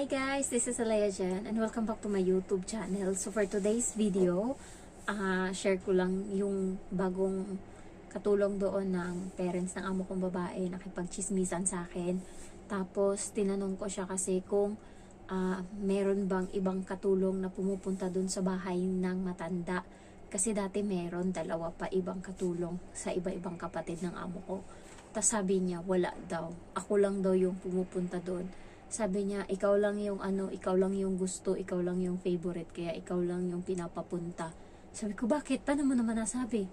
Hi guys, this is Alea Jan and welcome back to my YouTube channel. So for today's video, share ko lang yung bagong katulong doon ng parents ng amo kong babae, nakipagchismisan sa akin. Tapos tinanong ko siya kasi kung meron bang ibang katulong na pumupunta doon sa bahay ng matanda. Kasi dati meron, dalawa pa ibang katulong sa iba-ibang kapatid ng amo ko. Tapos sabi niya, wala daw. Ako lang daw yung pumupunta doon. Sabi niya, ikaw lang yung ikaw lang yung gusto, ikaw lang yung favorite, kaya ikaw lang yung pinapapunta. Sabi ko, bakit? Paano mo naman nasabi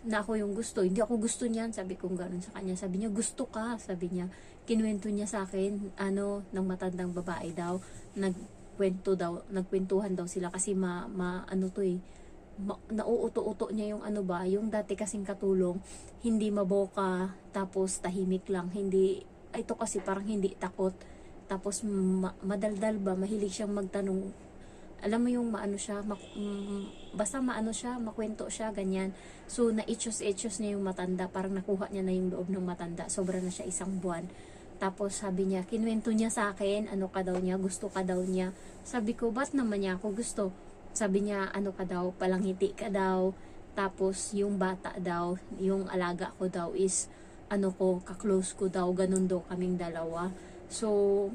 na ako yung gusto? Hindi ako gusto niyan. Sabi ko gano'n sa kanya. Sabi niya, gusto ka. Sabi niya, kinuwento niya sa akin, ng matandang babae daw, nagkwentuhan daw sila kasi nauuto-uto niya yung yung dati kasing katulong, hindi maboka, tapos tahimik lang, ito kasi parang hindi takot. Tapos madaldal ba, mahilig siyang magtanong. Alam mo yung basta makwento siya, ganyan. So na-itchos niya yung matanda, parang nakuha niya na yung loob ng matanda. Sobra na siya 1 buwan. Tapos sabi niya, kinuwento niya sa akin, ka daw niya, gusto ka daw niya. Sabi ko, ba't naman niya ako gusto? Sabi niya, ka daw, palangiti ka daw. Tapos yung bata daw, yung alaga ko daw is, kaklose ko daw, ganun daw kaming dalawa. So,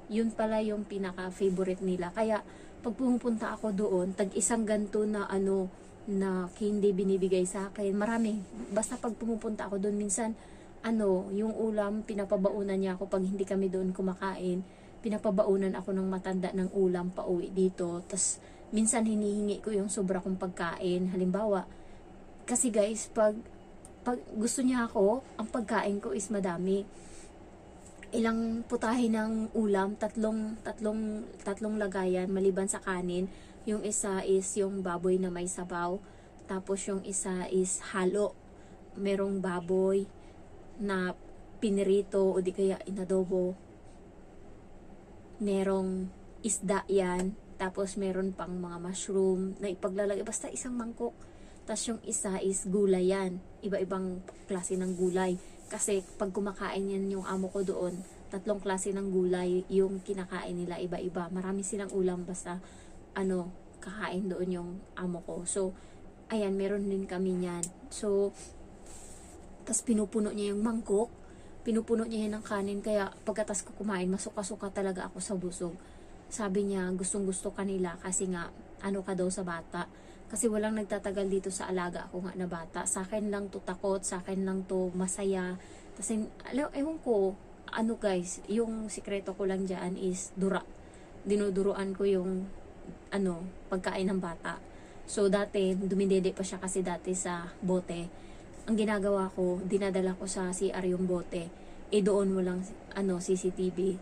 yun pala yung pinaka-favorite nila. Kaya, pag pumupunta ako doon, tag-isang ganto na na hindi binibigay sa akin. Marami. Basta pag pumupunta ako doon, minsan, yung ulam, pinapabaunan niya ako pag hindi kami doon kumakain. Pinapabaunan ako ng matanda ng ulam pa uwi dito. Tas minsan hinihingi ko yung sobra kong pagkain. Halimbawa, kasi guys, pag gusto niya ako, ang pagkain ko is madami. Ilang putahe ng ulam, tatlong lagayan maliban sa kanin. Yung isa is yung baboy na may sabaw, tapos yung isa is halo, merong baboy na pinirito o di kaya inadobo, merong isda yan, tapos meron pang mga mushroom na ipaglalagay, basta isang mangkok. Tapos yung isa is gulay yan, iba-ibang klase ng gulay. Kasi pag kumakain yan yung amo ko doon, 3 klase ng gulay yung kinakain nila, iba-iba. Marami silang ulam, basta kakain doon yung amo ko. So, ayan, meron din kami niyan. So, tas pinupuno niya yung mangkok, pinupuno niya yan ng kanin, kaya pagkatas ko kumain, masuka-suka talaga ako sa busog. Sabi niya, gustong-gusto kanila kasi nga, ka daw sa bata. Kasi walang nagtatagal dito sa alaga ako nga na bata. Sa akin lang to takot, sa akin lang to masaya. Kasi, ewan ko, guys, yung sikreto ko lang dyan is dura. Dinuduruan ko yung, pagkain ng bata. So, dati, dumidede pa siya kasi dati sa bote. Ang ginagawa ko, dinadala ko sa CR yung bote. Doon mo lang, CCTV.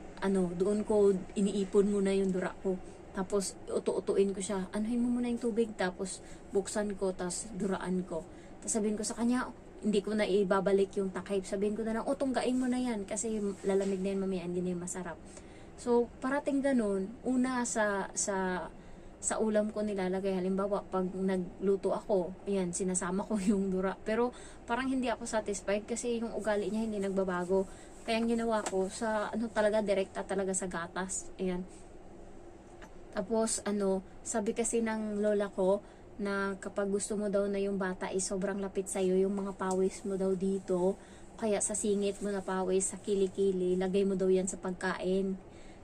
Doon ko, iniipon muna yung dura ko. Tapos, uto-utuin ko siya. Anuhin mo muna yung tubig. Tapos, buksan ko. Tapos, duraan ko. Tapos, sabihin ko sa kanya, hindi ko na ibabalik yung takip. Sabihin ko na lang, tunggain mo na yan. Kasi, lalamig na yan mamaya. Hindi na yung masarap. So, parating ganun. Una, sa ulam ko nilalagay. Halimbawa, pag nagluto ako, ayan, sinasama ko yung dura. Pero, parang hindi ako satisfied kasi yung ugali niya hindi nagbabago. Kaya ang ginawa ko, talaga, direkta talaga sa gatas. Ayan. Tapos, sabi kasi ng lola ko, na kapag gusto mo daw na yung bata ay sobrang lapit sa'yo, yung mga pawis mo daw dito, kaya sa singit mo na pawis, sa kilikili, lagay mo daw yan sa pagkain.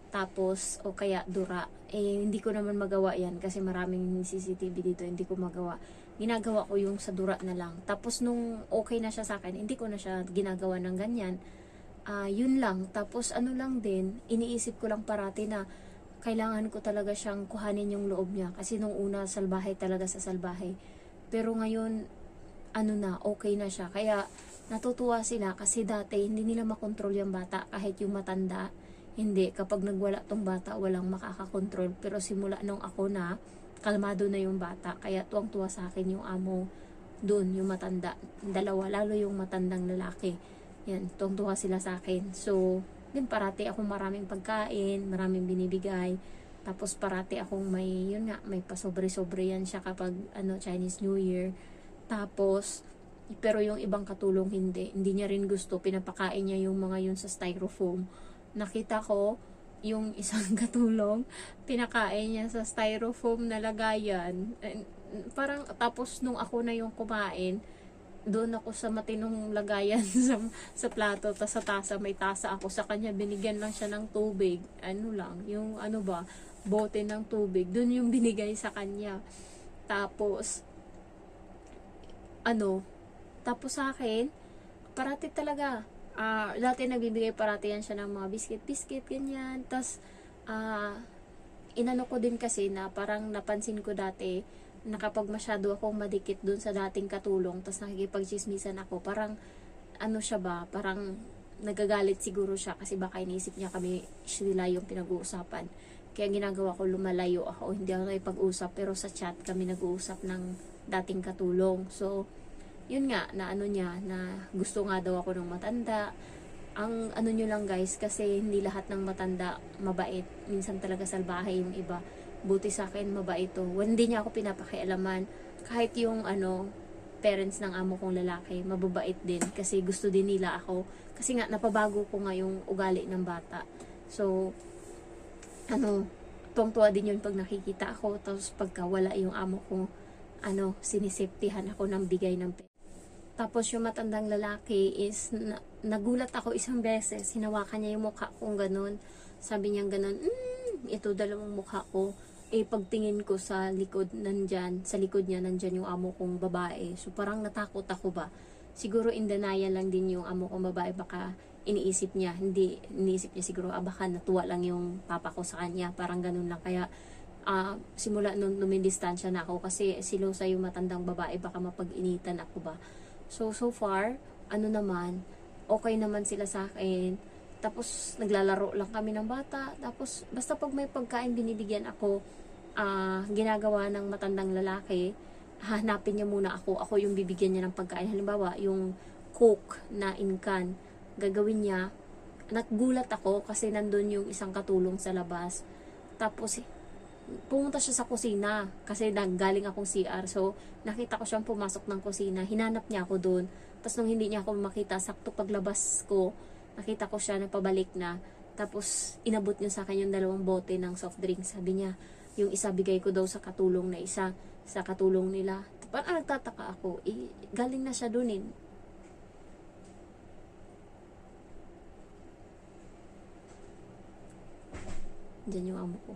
Tapos, o kaya dura. Hindi ko naman magawa yan kasi maraming CCTV dito, hindi ko magawa. Ginagawa ko yung sa dura na lang. Tapos, nung okay na siya sa akin, hindi ko na siya ginagawa ng ganyan. Yun lang. Tapos, lang din, iniisip ko lang parati na kailangan ko talaga siyang kuhanin yung loob niya. Kasi nung una, salbahe talaga sa salbahe. Pero ngayon, okay na siya. Kaya, natutuwa sila kasi dati, hindi nila makontrol yung bata kahit yung matanda. Hindi, kapag nagwala tong bata, walang makakakontrol. Pero simula nung ako na, kalmado na yung bata. Kaya tuwang-tuwa sa akin yung amo doon, yung matanda. Dalawa, lalo yung matandang lalaki. Yan, tuwang-tuwa sila sa akin. So, din parati akong maraming pagkain, maraming binibigay. Tapos parati akong may pasobre-sobre yan siya kapag Chinese New Year. Tapos, pero yung ibang katulong hindi niya rin gusto, pinapakain niya yung mga yun sa styrofoam. Nakita ko, yung isang katulong, pinakain niya sa styrofoam na lagayan. Parang, tapos nung ako na yung kumain, doon ako sa matinong lagayan sa plato, tas sa tasa, may tasa ako sa kanya, binigyan lang siya ng tubig, ano lang, yung ano ba, bote ng tubig, doon yung binigay sa kanya. Tapos, ano, tapos sa akin, parati talaga, dati nagbibigay parati yan siya ng mga biscuit, ganyan, tas, inano ko din kasi na parang napansin ko dati, na kapag masyado akong madikit dun sa dating katulong, tas nakikipagchismisan ako, parang, ano siya ba, parang nagagalit siguro siya kasi baka iniisip niya kami sila yung pinag-uusapan. Kaya ginagawa ko, lumalayo ako, hindi ako nakipag-usap, pero sa chat kami nag-uusap ng dating katulong. So, yun nga, na ano niya, na gusto nga daw ako ng matanda. Ang ano nyo lang guys, kasi hindi lahat ng matanda mabait. Minsan talaga salbahe yung iba. Buti sa akin, mabait to. Hindi niya ako pinapakialaman. Kahit yung ano, parents ng amo kong lalaki, mababait din. Kasi gusto din nila ako. Kasi nga, napabago ko nga yung ugali ng bata. So, ano, tuwang-tuwa din yun pag nakikita ako. Tapos pagka wala yung amo ko, ano, sinisiptihan ako ng bigay ng pera. Tapos yung matandang lalaki is, nagulat ako isang beses. Hinawakan niya yung mukha kong ganun. Sabi niya ganun, ito dalawang mukha ko. Pagtingin ko sa likod nandyan, sa likod niya nandyan yung amo kong babae. So parang natakot ako ba. Siguro in denial lang din yung amo kong babae, baka iniisip niya, iniisip niya siguro, baka natuwa lang yung papa ko sa kanya. Parang ganun lang. Kaya simula nung lumidistansya na ako kasi silosa yung matandang babae, baka mapag-initan ako ba. So far, ano naman, okay naman sila sa akin. Tapos, naglalaro lang kami ng bata. Tapos, basta pag may pagkain binibigyan ako, ginagawa ng matandang lalaki, hanapin niya muna ako. Ako yung bibigyan niya ng pagkain. Halimbawa, yung coke na incan, gagawin niya. Nagulat ako kasi nandun yung isang katulong sa labas. Tapos, pumunta siya sa kusina kasi galing akong CR. So, nakita ko siyang pumasok ng kusina. Hinanap niya ako doon. Tapos, nung hindi niya ako makita, sakto paglabas ko, nakita ko siya na pabalik na. Tapos, inabot niya sa akin yung 2 bote ng soft drink. Sabi niya, yung isa bigay ko daw sa katulong na isa, sa katulong nila. Parang nagtataka ako, galing na siya dun eh. Diyan yung amo ko.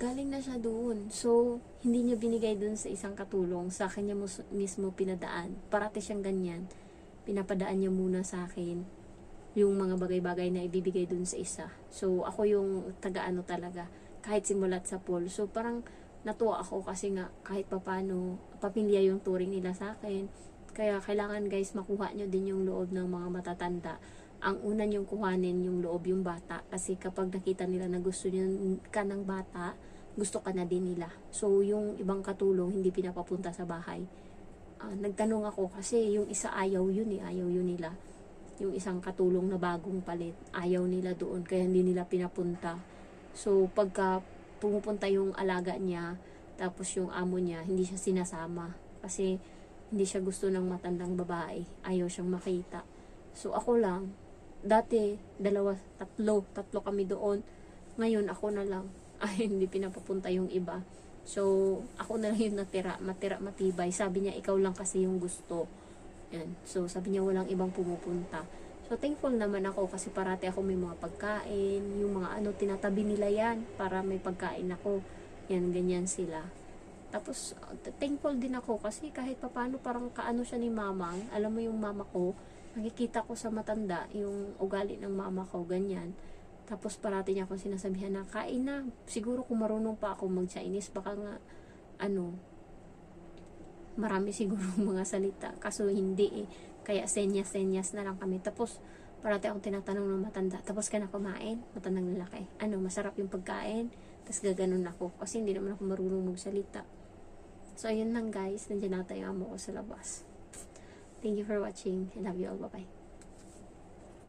Galing na siya doon. So, hindi niya binigay doon sa isang katulong. Sa akin niya mismo pinadaan. Parati siyang ganyan. Pinapadaan niya muna sa akin yung mga bagay-bagay na ibibigay doon sa isa. So, ako yung taga-ano talaga. Kahit simulat sa pool. So, parang natuwa ako kasi nga kahit papano, pamilya yung turing nila sa akin. Kaya kailangan guys, makuha nyo din yung loob ng mga matatanda. Ang una nyong kuhanin yung loob yung bata. Kasi kapag nakita nila na gusto nyo ka ng bata, gusto ka na din nila. So, yung ibang katulong, hindi pinapapunta sa bahay. Nagtanong ako kasi yung isa ayaw yun nila. Yung isang katulong na bagong palit, ayaw nila doon, kaya hindi nila pinapunta. So, pagka pumupunta yung alaga niya, tapos yung amo niya, hindi siya sinasama. Kasi, hindi siya gusto ng matandang babae. Ayaw siyang makita. So, ako lang, dati, 3 kami doon. Ngayon, ako na lang. Ay, hindi pinapapunta yung iba. So, ako na lang yung matira matibay. Sabi niya, ikaw lang kasi yung gusto. Yan. So, sabi niya, walang ibang pumupunta. So, thankful naman ako kasi parati ako may mga pagkain. Yung mga tinatabi nila yan para may pagkain ako. Yan, ganyan sila. Tapos, thankful din ako kasi kahit papano parang kaano siya ni mamang. Alam mo yung mama ko, nakikita ko sa matanda, yung ugali ng mama ko, ganyan. Tapos parati niya akong sinasabihan na, kain na. Siguro kung marunong pa ako mag-Chinese, baka nga, marami siguro mga salita. Kaso hindi eh. Kaya senyas na lang kami. Tapos, parati akong tinatanong ng matanda, tapos ka na kumain? Matandang lalaki. Masarap yung pagkain? Tapos gaganon ako. Kasi hindi naman ako marunong magsalita. So, ayun lang guys. Nandiyan na tayo amo ko sa labas. Thank you for watching. I love you all. Bye-bye.